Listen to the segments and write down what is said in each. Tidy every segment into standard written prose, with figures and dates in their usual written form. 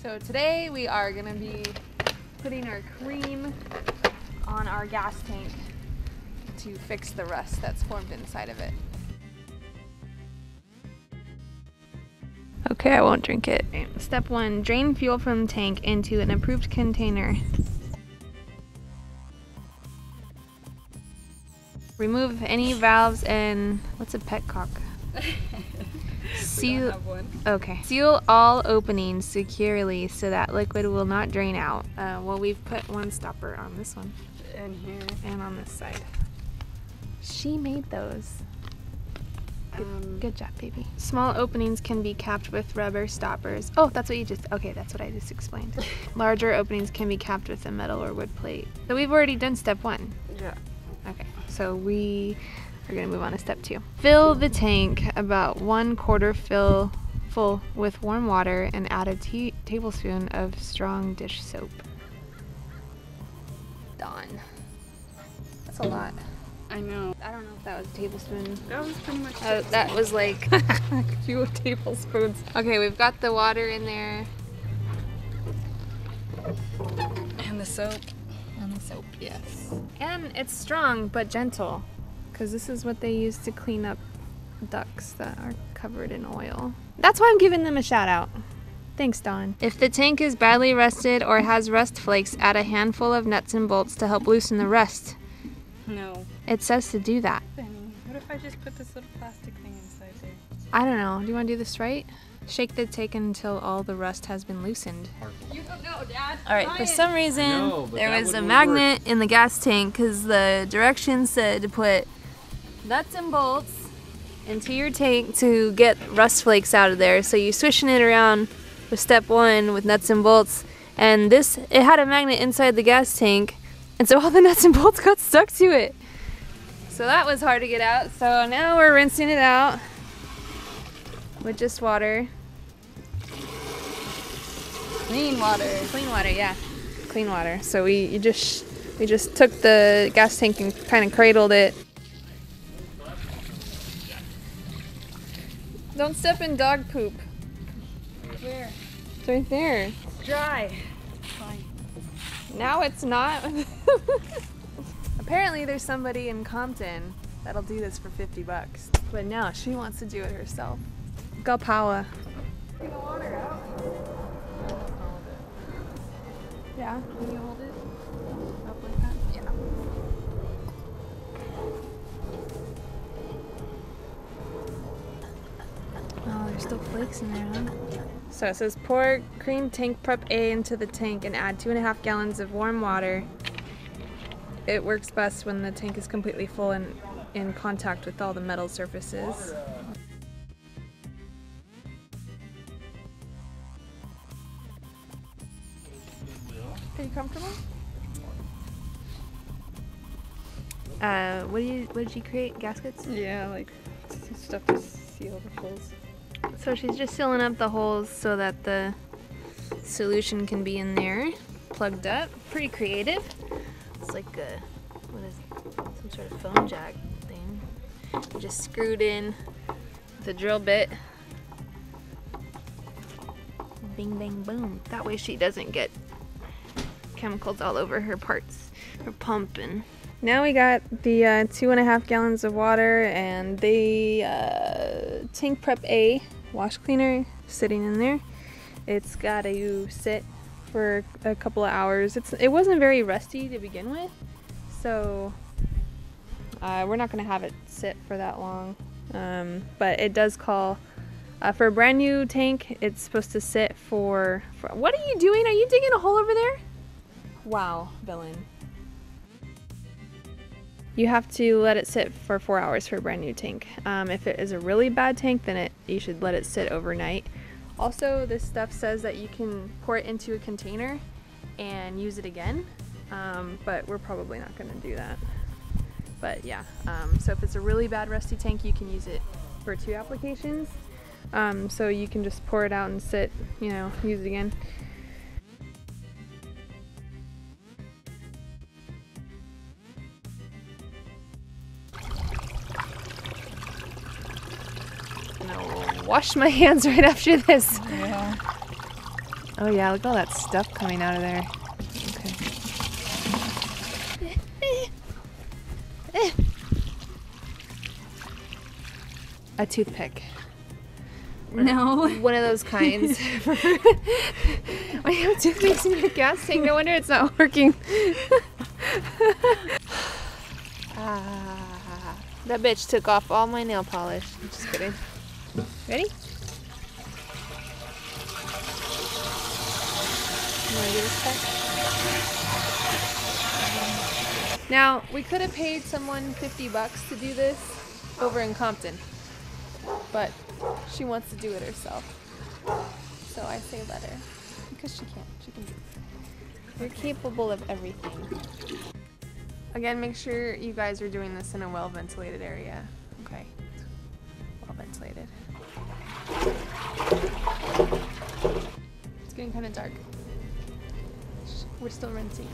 So today we are gonna be putting our cream on our gas tank to fix the rust that's formed inside of it. Okay, I won't drink it. Step 1, drain fuel from the tank into an approved container. Remove any valves and, what's a petcock? Seal. We don't have one. Okay. Seal all openings securely so that liquid will not drain out. Well, we've put one stopper on this one. And here. And on this side. She made those. Good job, baby. Small openings can be capped with rubber stoppers. Oh, that's what you just, okay, that's what I just explained. Larger openings can be capped with a metal or wood plate. So we've already done step 1. Yeah. Okay, so we are gonna move on to step 2. Fill the tank about 1/4 full with warm water and add a tablespoon of strong dish soap. Done. That's a lot. I know. I don't know if that was a tablespoon. That was pretty much That was like a few tablespoons. Okay, we've got the water in there. And the soap. And the soap, yes. And it's strong but gentle, because this is what they use to clean up ducks that are covered in oil. That's why I'm giving them a shout out. Thanks, Dawn. If the tank is badly rusted or has rust flakes, add a handful of nuts and bolts to help loosen the rust. No. It says to do that. Benny, what if I just put this little plastic thing inside there? I don't know. Do you want to do this right? Shake the tank until all the rust has been loosened. You don't know, Dad. All right, for some reason, there was a wouldn't magnet in the gas tank because the directions said to put nuts and bolts into your tank to get rust flakes out of there. So you swishing it around with step 1 with nuts and bolts, and it had a magnet inside the gas tank, and so all the nuts and bolts got stuck to it. So that was hard to get out. So now we're rinsing it out with just water. Clean water. Clean water, yeah. Clean water. So we just took the gas tank and kind of cradled it. Don't step in dog poop. Where? It's right there. It's dry. Fine. Now it's not. Apparently there's somebody in Compton that'll do this for 50 bucks. But no, she wants to do it herself. Gapawa. Get the water out. Yeah, can you hold it up like that? Yeah. Oh, there's still flakes in there, huh? So it says pour kreem-tank prep A into the tank and add 2.5 gallons of warm water. It works best when the tank is completely full and in contact with all the metal surfaces. Are you comfortable? What did you create? Gaskets? Yeah, like stuff to seal the holes. So she's just sealing up the holes so that the solution can be in there, plugged up. Pretty creative. It's like a, what is it? Some sort of phone jack thing. Just screwed in with a drill bit. Bing, bang, boom. That way she doesn't get chemicals all over her parts, her pump. And now we got the 2.5 gallons of water and the tank prep A wash cleaner sitting in there. It's got to sit for a couple of hours. It wasn't very rusty to begin with, so we're not going to have it sit for that long. But it does call for a brand new tank. It's supposed to sit for. What are you doing? Are you digging a hole over there? Wow, villain. You have to let it sit for 4 hours for a brand new tank. If it is a really bad tank, then you should let it sit overnight. Also, this stuff says that you can pour it into a container and use it again, but we're probably not going to do that. But yeah, so if it's a really bad rusty tank, you can use it for 2 applications. So you can just pour it out and sit, use it again. Wash my hands right after this. Yeah. Oh yeah, look at all that stuff coming out of there. Okay. A toothpick. No. One of those kinds. I have toothpicks in your gas tank. No wonder it's not working. That bitch took off all my nail polish. I'm just kidding. Ready? You want to do this part? Now, we could have paid someone $50 to do this over in Compton, but she wants to do it herself. So I say let her, because she can. She can do it. You're capable of everything. Again, make sure you guys are doing this in a well-ventilated area. Okay, well-ventilated. It's getting kind of dark. We're still rinsing.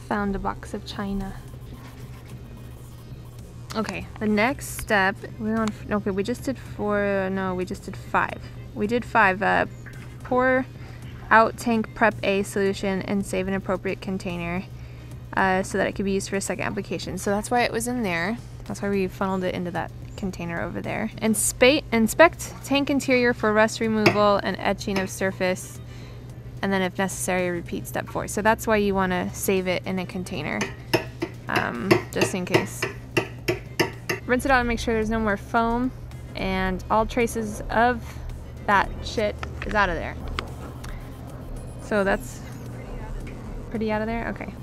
Found a box of china. Okay, the next step, we're on, okay, we just did 4, no, we just did 5. We did 5, pour out tank prep A solution and save an appropriate container so that it could be used for a second application. So that's why it was in there. That's why we funneled it into that container over there. Inspect tank interior for rust removal and etching of surface, and then if necessary, repeat step 4. So that's why you want to save it in a container, just in case. Rinse it out and make sure there's no more foam and all traces of that shit is out of there. So that's pretty out of there? Okay.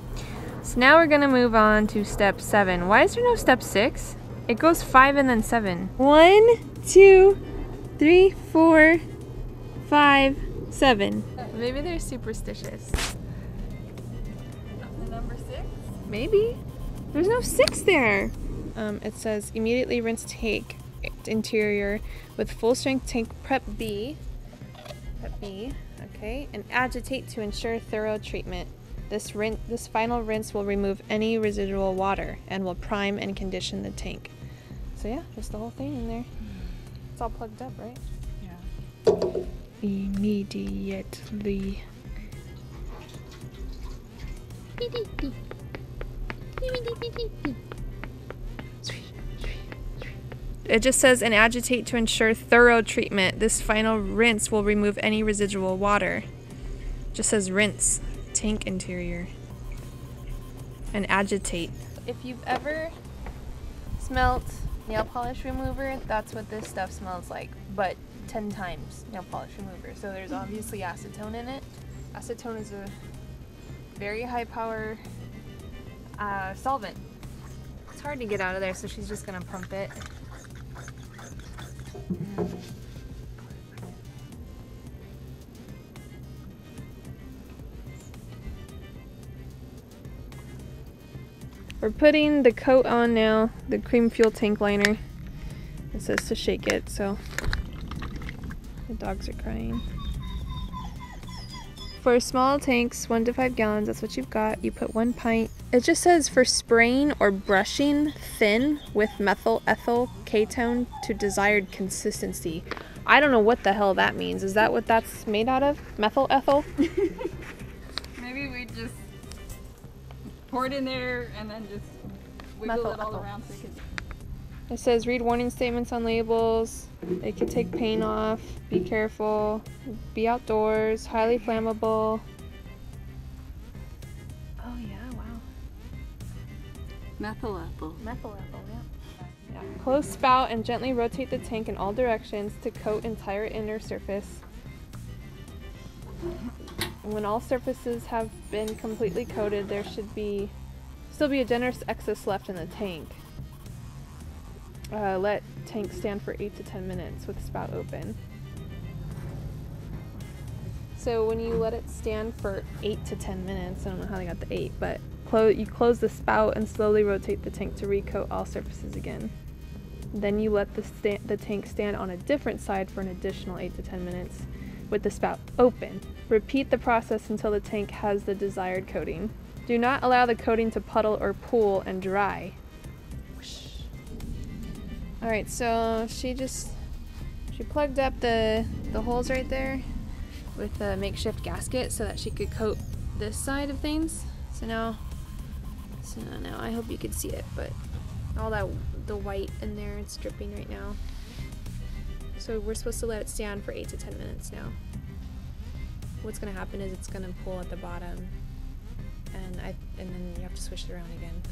So now we're gonna move on to step 7. Why is there no step 6? It goes 5 and then 7. 1, 2, 3, 4, 5, 7. Maybe they're superstitious. The number 6? Maybe. There's no 6 there. It says immediately rinse tank interior with full strength tank prep B. Prep B. Okay, and agitate to ensure thorough treatment. This final rinse will remove any residual water and will prime and condition the tank. So yeah, just the whole thing in there. It's all plugged up, right? Yeah. Immediately. It just says, and agitate to ensure thorough treatment. This final rinse will remove any residual water. It just says rinse, tank interior, and agitate. If you've ever smelt nail polish remover, that's what this stuff smells like, but 10 times nail polish remover. So there's obviously acetone in it. Acetone is a very high power solvent. It's hard to get out of there, so she's just gonna pump it. We're putting the coat on now, the cream fuel tank liner. It says to shake it, so the dogs are crying. For small tanks, 1 to 5 gallons, that's what you've got. You put 1 pint. It just says for spraying or brushing thin with methyl ethyl ketone to desired consistency. I don't know what the hell that means. Is that what that's made out of? Methyl ethyl? Maybe we just pour it in there and then just wiggle Methyl it all ethyl. around so it can... It says read warning statements on labels. It could take paint off. Be careful. Be outdoors. Highly flammable. Oh yeah, wow. Methyl ethyl. Methyl ethyl, yeah. Close spout and gently rotate the tank in all directions to coat entire inner surface. When all surfaces have been completely coated, there should still be a generous excess left in the tank. Let tank stand for 8 to 10 minutes with spout open. So when you let it stand for 8 to 10 minutes, I don't know how they got the 8, but you close the spout and slowly rotate the tank to recoat all surfaces again. Then you let the tank stand on a different side for an additional 8 to 10 minutes with the spout open. Repeat the process until the tank has the desired coating. Do not allow the coating to puddle or pool and dry. Alright, so she plugged up the the holes right there with a makeshift gasket so that she could coat this side of things. So now I hope you could see it, but all the white in there, it's dripping right now. So we're supposed to let it stay on for 8 to 10 minutes now. What's gonna happen is it's gonna pull at the bottom, and then you have to swish it around again.